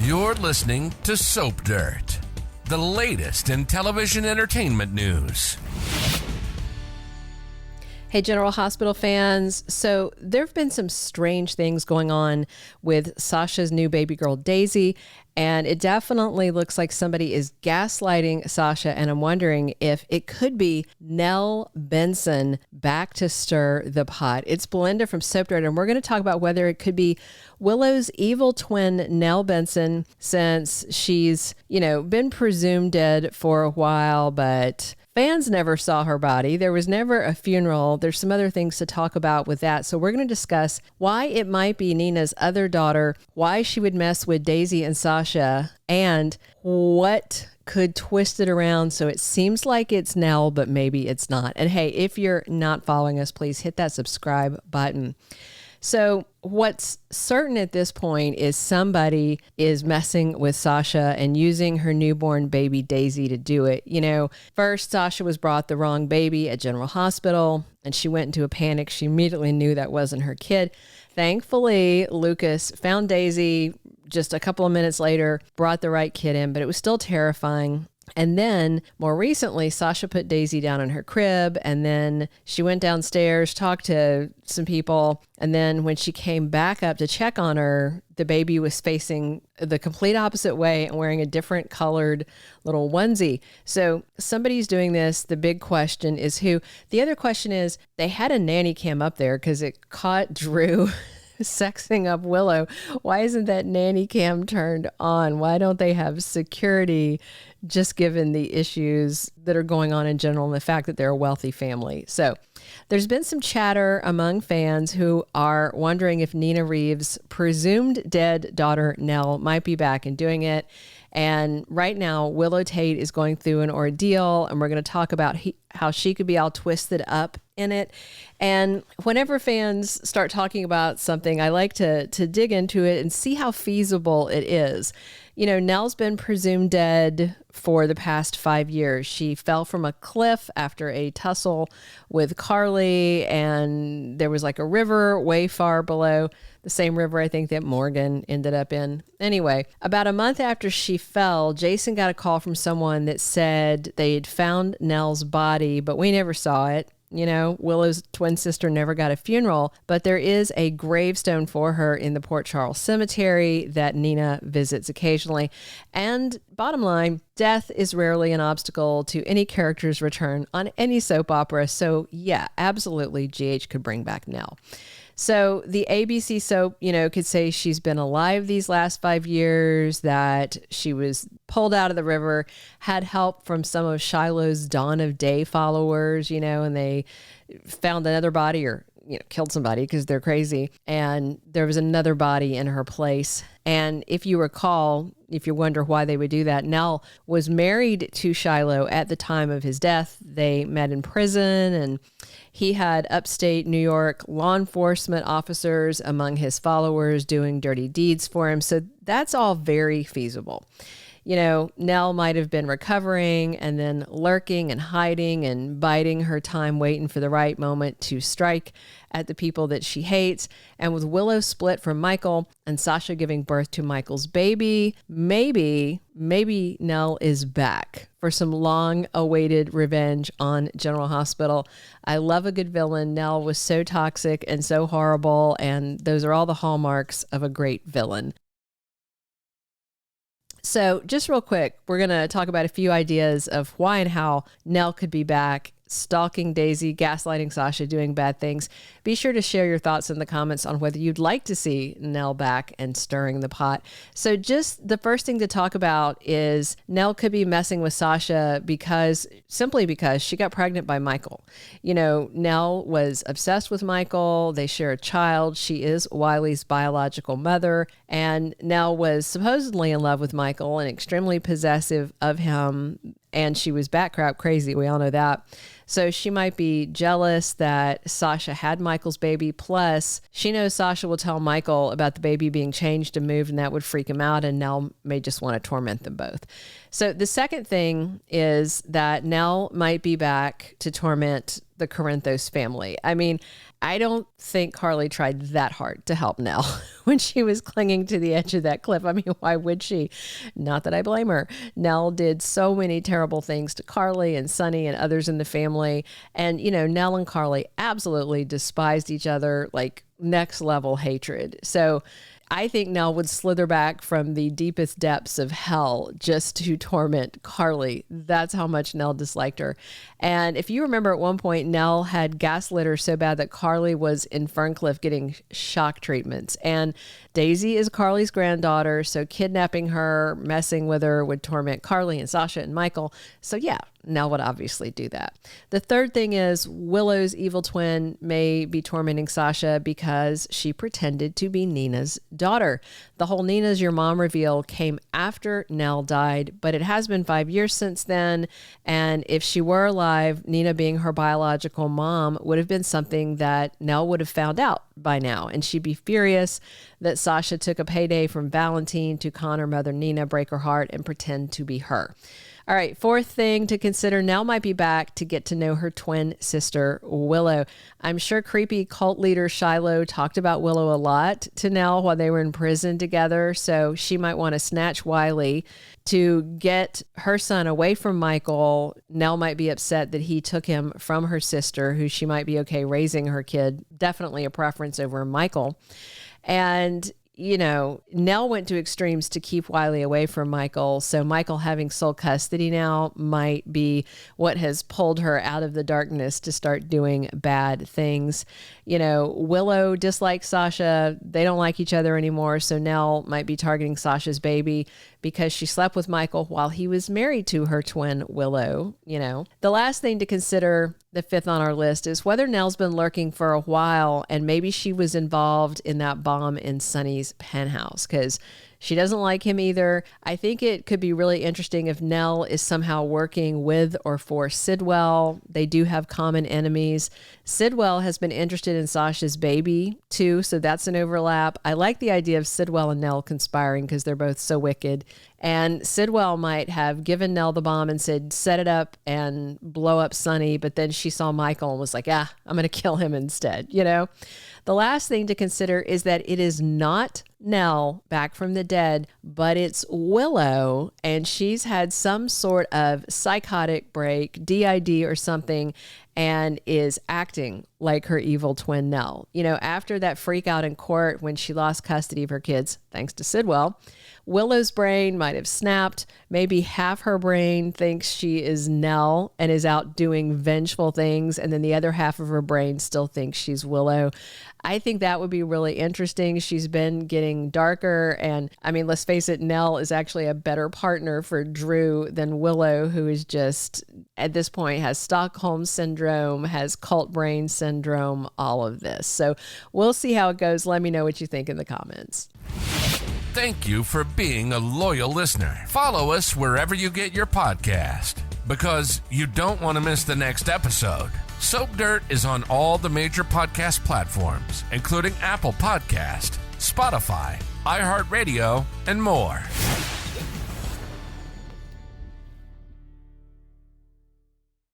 You're listening to Soap Dirt, the latest in television entertainment news. Hey, General Hospital fans. So there have been some strange things going on with Sasha's new baby girl, Daisy, and it definitely looks like somebody is gaslighting Sasha, and I'm wondering if it could be Nelle Benson back to stir the pot. It's Belinda from Soap Dirt, and we're going to talk about whether it could be Willow's evil twin, Nelle Benson, since she's, been presumed dead for a while, but fans never saw her body. There was never a funeral. There's some other things to talk about with that. So we're going to discuss why it might be Nina's other daughter, why she would mess with Daisy and Sasha, and what could twist it around so it seems like it's Nell, but maybe it's not. And hey, if you're not following us, please hit that subscribe button. So what's certain at this point is somebody is messing with Sasha and using her newborn baby Daisy to do it. First Sasha was brought the wrong baby at General Hospital and she went into a panic. She immediately knew that wasn't her kid. Thankfully, Lucas found Daisy just a couple of minutes later, brought the right kid in, but it was still terrifying. And then more recently, Sasha put Daisy down in her crib and then she went downstairs, talked to some people. And then when she came back up to check on her, the baby was facing the complete opposite way and wearing a different colored little onesie. So somebody's doing this. The big question is who. The other question is they had a nanny cam up there because it caught Drew sexing up Willow. Why isn't that nanny cam turned on? Why don't they have security, just given the issues that are going on in general and the fact that they're a wealthy family? So there's been some chatter among fans who are wondering if Nina Reeves' presumed dead daughter Nell might be back and doing it. And right now, Willow Tait is going through an ordeal, and we're going to talk about how she could be all twisted up in it. And whenever fans start talking about something, I like to dig into it and see how feasible it is. Nell's been presumed dead for the past 5 years. She fell from a cliff after a tussle with Carly, and there was like a river way far below, the same river I think that Morgan ended up in. Anyway, about a month after she fell, Jason got a call from someone that said they had found Nell's body, but we never saw it. Willow's twin sister never got a funeral, but there is a gravestone for her in the Port Charles Cemetery that Nina visits occasionally. And bottom line, death is rarely an obstacle to any character's return on any soap opera. So yeah, absolutely, GH could bring back Nell. So the ABC soap, could say she's been alive these last 5 years, that she was pulled out of the river, had help from some of Shiloh's Dawn of Day followers, and they found another body or, killed somebody because they're crazy. And there was another body in her place. And if you recall, if you wonder why they would do that, Nell was married to Shiloh at the time of his death. They met in prison, and he had upstate New York law enforcement officers among his followers doing dirty deeds for him. So that's all very feasible. Nell might have been recovering and then lurking and hiding and biding her time, waiting for the right moment to strike at the people that she hates. And with Willow split from Michael and Sasha giving birth to Michael's baby, maybe Nell is back for some long-awaited revenge on General Hospital. I love a good villain. Nell was so toxic and so horrible, and those are all the hallmarks of a great villain. So just real quick, we're going to talk about a few ideas of why and how Nell could be back, stalking Daisy, gaslighting Sasha, doing bad things. Be sure to share your thoughts in the comments on whether you'd like to see Nell back and stirring the pot. So just the first thing to talk about is Nell could be messing with Sasha simply because she got pregnant by Michael. Nell was obsessed with Michael. They share a child. She is Wiley's biological mother, and Nell was supposedly in love with Michael and extremely possessive of him. And she was batcrap crazy. We all know that. So she might be jealous that Sasha had Michael's baby. Plus, she knows Sasha will tell Michael about the baby being changed and moved, and that would freak him out. And Nell may just want to torment them both. So the second thing is that Nell might be back to torment the Corinthos family. I mean, I don't think Carly tried that hard to help Nell when she was clinging to the edge of that cliff. I mean, why would she? Not that I blame her. Nell did so many terrible things to Carly and Sonny and others in the family. And, Nell and Carly absolutely despised each other, like next level hatred. So I think Nell would slither back from the deepest depths of hell just to torment Carly. That's how much Nell disliked her. And if you remember, at one point, Nell had gaslit her so bad that Carly was in Ferncliff getting shock treatments. And Daisy is Carly's granddaughter, so kidnapping her, messing with her would torment Carly and Sasha and Michael. So yeah, Nell would obviously do that. The third thing is Willow's evil twin may be tormenting Sasha because she pretended to be Nina's daughter. The whole Nina's your mom reveal came after Nell died, but it has been 5 years since then. And if she were alive, Nina being her biological mom would have been something that Nell would have found out by now. And she'd be furious that Sasha took a payday from Valentine to con her mother Nina, break her heart, and pretend to be her. All right, fourth thing to consider, Nell might be back to get to know her twin sister, Willow. I'm sure creepy cult leader Shiloh talked about Willow a lot to Nell while they were in prison together, so she might want to snatch Wiley to get her son away from Michael. Nell might be upset that he took him from her sister, who she might be okay raising her kid. Definitely a preference over Michael. And Nell went to extremes to keep Wiley away from Michael. So Michael having sole custody now might be what has pulled her out of the darkness to start doing bad things. Willow dislikes Sasha. They don't like each other anymore. So Nell might be targeting Sasha's baby because she slept with Michael while he was married to her twin, Willow. The last thing to consider, the fifth on our list, is whether Nell's been lurking for a while and maybe she was involved in that bomb in Sonny's penthouse because she doesn't like him either. I think it could be really interesting if Nell is somehow working with or for Sidwell. They do have common enemies. Sidwell has been interested in Sasha's baby too, so that's an overlap. I like the idea of Sidwell and Nell conspiring because they're both so wicked. And Sidwell might have given Nell the bomb and said, set it up and blow up Sonny, but then she saw Michael and was like, I'm going to kill him instead, The last thing to consider is that it is not Nell back from the dead, but it's Willow, and she's had some sort of psychotic break, DID or something, and is acting like her evil twin Nell. After that freak out in court when she lost custody of her kids, thanks to Sidwell, Willow's brain might have snapped. Maybe half her brain thinks she is Nell and is out doing vengeful things, and then the other half of her brain still thinks she's Willow. I think that would be really interesting. She's been getting darker, and let's face it, Nell is actually a better partner for Drew than Willow, who is just, at this point, has Stockholm Syndrome, has cult brain syndrome, all of this. So we'll see how it goes. Let me know what you think in the comments. Thank you for being a loyal listener. Follow us wherever you get your podcast, because you don't want to miss the next episode. Soap Dirt is on all the major podcast platforms, including Apple Podcast, Spotify, iHeartRadio, and more.